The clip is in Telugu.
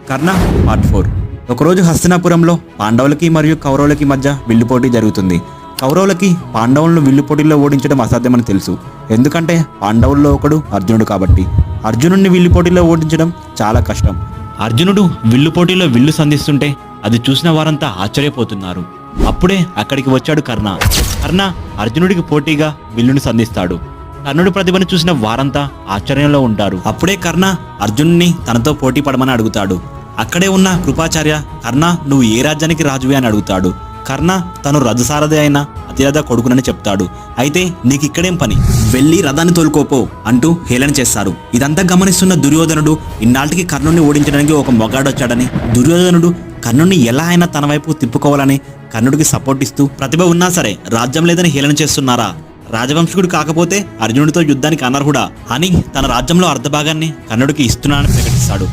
కర్ణ పార్ట్ 4. ఒకరోజు హస్తినాపురంలో పాండవులకి మరియు కౌరవులకి మధ్య విల్లు పోటీ జరుగుతుంది. కౌరవులకి పాండవులను విల్లు పోటీలో ఓడించడం అసాధ్యమని తెలుసు. ఎందుకంటే పాండవుల్లో ఒకడు అర్జునుడు కాబట్టి. అర్జునుడిని విల్లు పోటీలో ఓడించడం చాలా కష్టం. అర్జునుడు విల్లు పోటీలో విల్లు సంధిస్తుంటే అది చూసిన వారంతా ఆశ్చర్యపోతున్నారు. అప్పుడే అక్కడికి వచ్చాడు కర్ణ. కర్ణ అర్జునుడికి పోటీగా విల్లుని సంధిస్తాడు. కర్ణుడి ప్రతిభను చూసిన వారంతా ఆశ్చర్యంలో ఉంటారు. అప్పుడే కర్ణ అర్జునుడిని తనతో పోటీ పడమని అడుగుతాడు. అక్కడే ఉన్న కృపాచార్య, కర్ణ నువ్వు ఏ రాజ్యానికి రాజువే అని అడుగుతాడు. కర్ణ తను రథసారథి అయిన అతిరథ కొడుకునని చెప్తాడు. అయితే నీకిక్కడేం పని, వెళ్ళి రథాన్ని తోలుకోపో అంటూ హేళన చేస్తారు. ఇదంతా గమనిస్తున్న దుర్యోధనుడు ఇన్నాళ్ళకి కర్ణుడిని ఓడించడానికి ఒక మొగాడొచ్చాడని, దుర్యోధనుడు కర్ణుడిని ఎలా అయినా తన వైపు తిప్పుకోవాలని కర్ణుడికి సపోర్ట్ ఇస్తూ, ప్రతిభ ఉన్నా సరే రాజ్యం లేదని హేళన చేస్తున్నారా, రాజవంశకుడు కాకపోతే అర్జునుడితో యుద్ధానికి అనర్హుడా అని తన రాజ్యంలో అర్ధభాగాన్ని కర్ణుడికి ఇస్తున్నానని ప్రకటిస్తాడు.